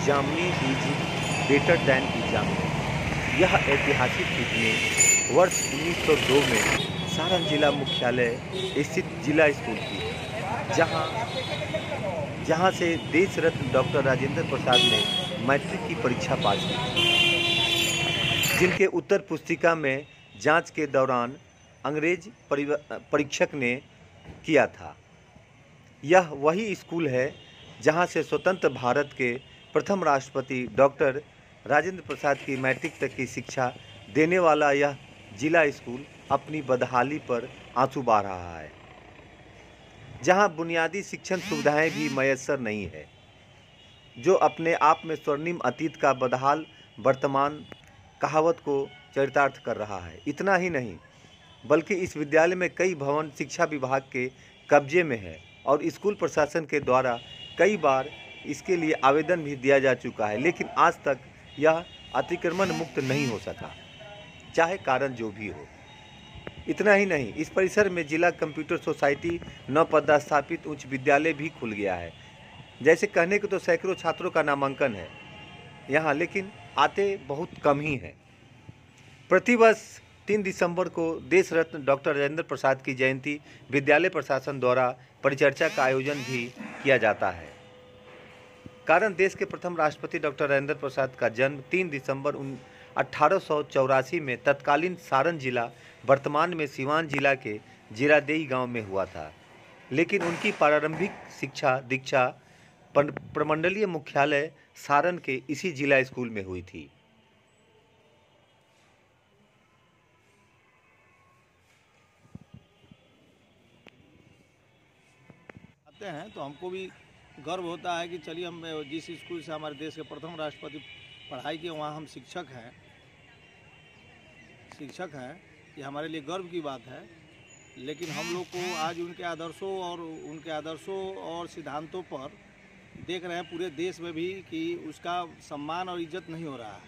Examinee is better than examinee. यह ऐतिहासिक टिप्पणी वर्ष 1902 में सारण जिला मुख्यालय स्थित जिला स्कूल की, जहां से देश रत्न डॉक्टर राजेंद्र प्रसाद ने मैट्रिक की परीक्षा पास की थी, जिनके उत्तर पुस्तिका में जांच के दौरान अंग्रेज परीक्षक ने किया था। यह वही स्कूल है जहां से स्वतंत्र भारत के प्रथम राष्ट्रपति डॉक्टर राजेंद्र प्रसाद की मैट्रिक तक की शिक्षा देने वाला यह जिला स्कूल अपनी बदहाली पर आंसू बहा रहा है, जहां बुनियादी शिक्षण सुविधाएं भी मयस्सर नहीं है, जो अपने आप में स्वर्णिम अतीत का बदहाल वर्तमान कहावत को चरितार्थ कर रहा है। इतना ही नहीं, बल्कि इस विद्यालय में कई भवन शिक्षा विभाग के कब्जे में है और स्कूल प्रशासन के द्वारा कई बार इसके लिए आवेदन भी दिया जा चुका है, लेकिन आज तक यह अतिक्रमण मुक्त नहीं हो सका, चाहे कारण जो भी हो। इतना ही नहीं, इस परिसर में जिला कंप्यूटर सोसाइटी नवपदस्थापित उच्च विद्यालय भी खुल गया है। जैसे कहने को तो सैकड़ों छात्रों का नामांकन है यहाँ, लेकिन आते बहुत कम ही हैं। प्रतिवर्ष 3 दिसंबर को देश रत्न डॉक्टर राजेंद्र प्रसाद की जयंती विद्यालय प्रशासन द्वारा परिचर्चा का आयोजन भी किया जाता है। कारण देश के प्रथम राष्ट्रपति डॉक्टर राजेंद्र प्रसाद का जन्म 3 दिसंबर 1884 में तत्कालीन सारण जिला, वर्तमान में सीवान जिला के जीरादेई गांव में हुआ था, लेकिन उनकी प्रारंभिक शिक्षा दीक्षा प्रमंडलीय मुख्यालय सारण के इसी जिला स्कूल में हुई थी। आते हैं तो हमको भी गर्व होता है कि चलिए हम जिस स्कूल से हमारे देश के प्रथम राष्ट्रपति पढ़ाई किए वहाँ हम शिक्षक हैं, ये हमारे लिए गर्व की बात है। लेकिन हम लोग को आज उनके आदर्शों और सिद्धांतों पर देख रहे हैं पूरे देश में भी कि उसका सम्मान और इज्जत नहीं हो रहा है,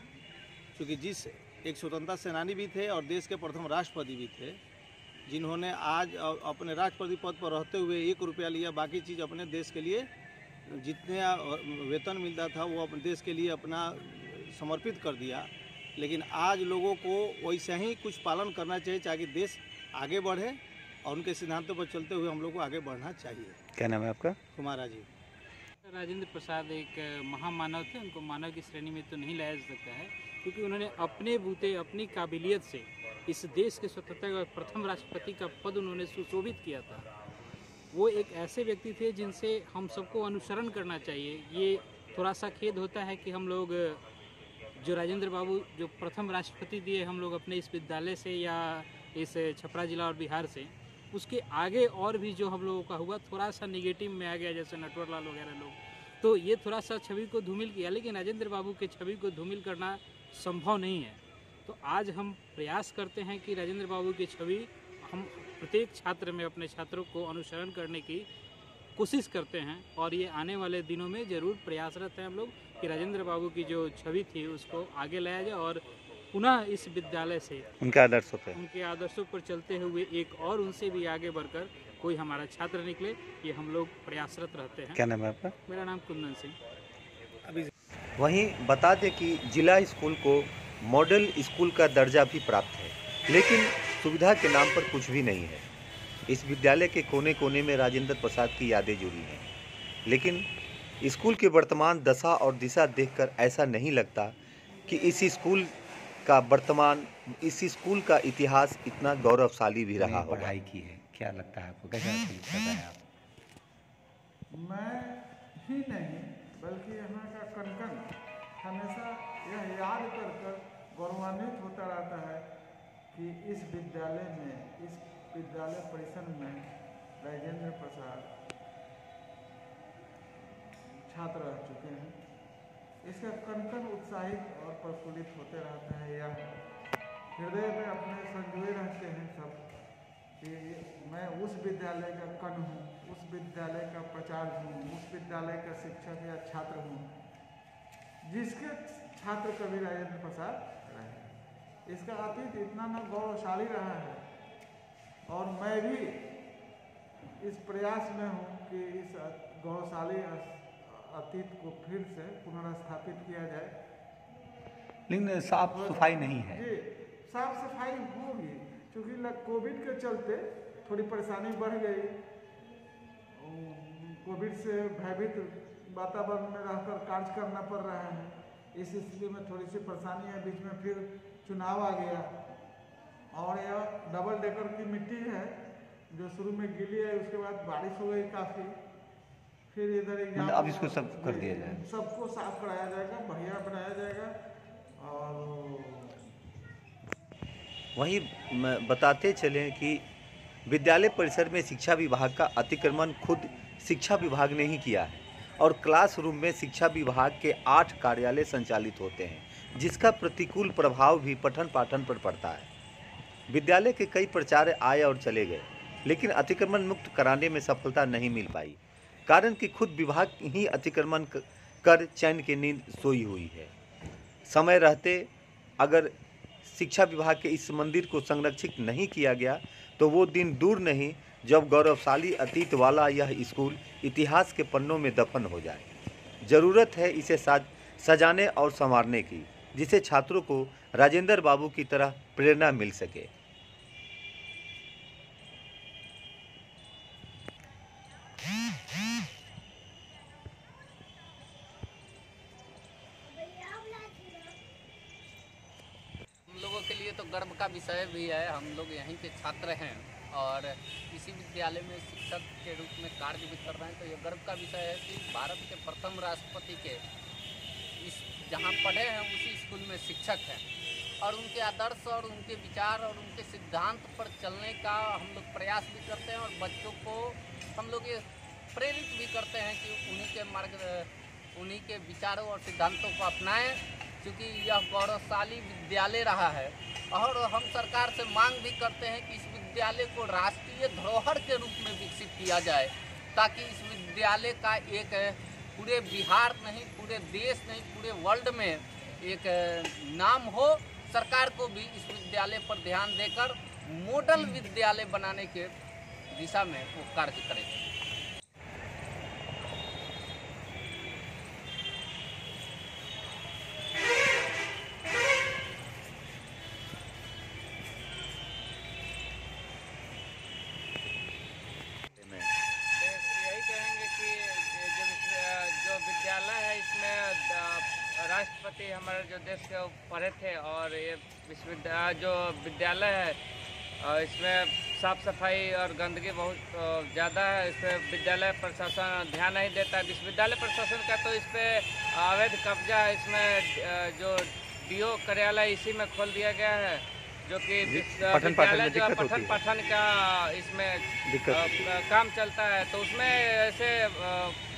क्योंकि जिस एक स्वतंत्रता सेनानी भी थे और देश के प्रथम राष्ट्रपति भी थे, जिन्होंने आज अपने राष्ट्रपति पद पर रहते हुए 1 रुपया लिया, बाकी चीज़ अपने देश के लिए जितने वेतन मिलता था वो अपने देश के लिए अपना समर्पित कर दिया। लेकिन आज लोगों को वैसे ही कुछ पालन करना चाहिए ताकि देश आगे बढ़े, और उनके सिद्धांतों पर चलते हुए हम लोग को आगे बढ़ना चाहिए। क्या नाम है आपका? कुमार राजीव। राजेंद्र प्रसाद एक महामानव थे, उनको मानव की श्रेणी में तो नहीं लाया जा सकता है, क्योंकि उन्होंने अपने बूते अपनी काबिलियत से इस देश के स्वतंत्रता का प्रथम राष्ट्रपति का पद उन्होंने सुशोभित किया था। वो एक ऐसे व्यक्ति थे जिनसे हम सबको अनुसरण करना चाहिए। ये थोड़ा सा खेद होता है कि हम लोग जो राजेंद्र बाबू जो प्रथम राष्ट्रपति दिए हम लोग अपने इस विद्यालय से या इस छपरा जिला और बिहार से, उसके आगे और भी जो हम लोगों का हुआ थोड़ा सा निगेटिव में आ गया, जैसे नटवरलाल वगैरह लोग, तो ये थोड़ा सा छवि को धूमिल किया। लेकिन राजेंद्र बाबू के छवि को धूमिल करना संभव नहीं है। तो आज हम प्रयास करते हैं कि राजेंद्र बाबू की छवि हम प्रत्येक छात्र में अपने छात्रों को अनुसरण करने की कोशिश करते हैं, और ये आने वाले दिनों में ज़रूर प्रयासरत हैं हम लोग कि राजेंद्र बाबू की जो छवि थी उसको आगे लाया जाए और पुनः इस विद्यालय से उनके आदर्शों पर चलते हुए एक और उनसे भी आगे बढ़कर कोई हमारा छात्र निकले, ये हम लोग प्रयासरत रहते हैं। क्या नाम है आपका? मेरा नाम कुंदन सिंह। वहीं बता दें कि जिला स्कूल को मॉडल स्कूल का दर्जा भी प्राप्त है, लेकिन सुविधा के नाम पर कुछ भी नहीं है। इस विद्यालय के कोने कोने में राजेंद्र प्रसाद की यादें जुड़ी हैं, लेकिन स्कूल की वर्तमान दशा और दिशा देखकर ऐसा नहीं लगता कि इस स्कूल का इतिहास इतना गौरवशाली भी रहा होगा। पढ़ाई की है, क्या लगता है आपको? कैसा फील कर रहे हैं आप? मैं ही नहीं बल्कि यहाँ का कण-कण हमेशा यह याद कर गौरवान्वित होता रहता है कि इस विद्यालय परिसर में राजेंद्र प्रसाद छात्र रह चुके हैं। इसका कण-कण उत्साहित और प्रफुल्लित होते रहता है। यह हृदय में अपने संजोए रहते हैं सब कि मैं उस विद्यालय का कण हूँ, उस विद्यालय का प्राचार्य हूँ, उस विद्यालय का शिक्षक या छात्र हूँ, जिसके छात्र कवि राजेंद्र प्रसाद रहे। इसका अतीत इतना न गौरवशाली रहा है, और मैं भी इस प्रयास में हूँ कि इस गौरवशाली अतीत को फिर से पुनर्स्थापित किया जाए। लेकिन साफ सफाई नहीं है। जी, साफ सफाई होगी, क्योंकि कोविड के चलते थोड़ी परेशानी बढ़ गई। कोविड से भयभीत वातावरण में रहकर कार्य करना पड़ रहा है। इस स्थिति में थोड़ी सी परेशानी है। बीच में फिर चुनाव आ गया और यह डबल डेकर की मिट्टी है जो शुरू में गीली है, उसके बाद बारिश हो गई काफ़ी, फिर इधर मतलब अब इसको सब कर दिया जाए, सबको साफ कराया जाएगा, बढ़िया बनाया जाएगा। और वहीं बताते चलें कि विद्यालय परिसर में शिक्षा विभाग का अतिक्रमण खुद शिक्षा विभाग ने ही किया है और क्लासरूम में शिक्षा विभाग के 8 कार्यालय संचालित होते हैं, जिसका प्रतिकूल प्रभाव भी पठन पाठन पर पड़ता है। विद्यालय के कई प्राचार्य आए और चले गए, लेकिन अतिक्रमण मुक्त कराने में सफलता नहीं मिल पाई, कारण कि खुद विभाग ही अतिक्रमण कर चैन की नींद सोई हुई है। समय रहते अगर शिक्षा विभाग के इस मंदिर को संरक्षित नहीं किया गया तो वो दिन दूर नहीं जब गौरवशाली अतीत वाला यह स्कूल इतिहास के पन्नों में दफन हो जाए। ज़रूरत है इसे सजाने और संवारने की, जिससे छात्रों को राजेंद्र बाबू की तरह प्रेरणा मिल सके। लोगों के लिए तो गर्व का विषय भी है। हम लोग यहीं के छात्र हैं और इसी विद्यालय में शिक्षक के रूप में कार्य भी कर रहे हैं। तो ये गर्व का विषय है कि भारत के प्रथम राष्ट्रपति के इस जहाँ पढ़े हैं उसी स्कूल में शिक्षक हैं और उनके आदर्श और उनके विचार और उनके सिद्धांत पर चलने का हम लोग प्रयास भी करते हैं और बच्चों को हम लोग ये प्रेरित भी करते हैं कि उन्हीं के विचारों और सिद्धांतों को अपनाएं, क्योंकि यह गौरवशाली विद्यालय रहा है। और हम सरकार से मांग भी करते हैं कि इस विद्यालय को राष्ट्रीय धरोहर के रूप में विकसित किया जाए, ताकि इस विद्यालय का एक पूरे बिहार नहीं, पूरे देश नहीं, पूरे वर्ल्ड में एक नाम हो। सरकार को भी इस विद्यालय पर ध्यान देकर मॉडल विद्यालय बनाने के दिशा में वो कार्य करे। विद्यालय है इसमें राष्ट्रपति हमारे जो देश के पढ़े थे और ये जो विद्यालय है इसमें साफ सफाई और गंदगी बहुत ज़्यादा है। इस पर विद्यालय प्रशासन ध्यान नहीं देता। विश्वविद्यालय प्रशासन का तो इस पर अवैध कब्जा है। इसमें जो डीओ कार्यालय इसी में खोल दिया गया है, जो कि विद्यालय जो पठन पाठन का इसमें काम चलता है, तो उसमें ऐसे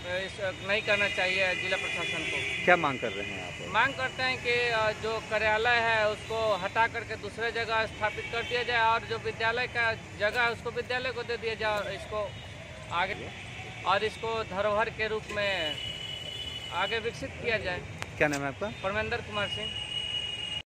नहीं करना चाहिए जिला प्रशासन को। क्या मांग कर रहे हैं आप? मांग करते हैं कि जो कार्यालय है उसको हटा करके दूसरे जगह स्थापित कर दिया जाए और जो विद्यालय का जगह है उसको विद्यालय को दे दिया जाए और इसको आगे और इसको धरोहर के रूप में आगे विकसित किया जाए। क्या नाम है आपका? परमेंद्र कुमार सिंह।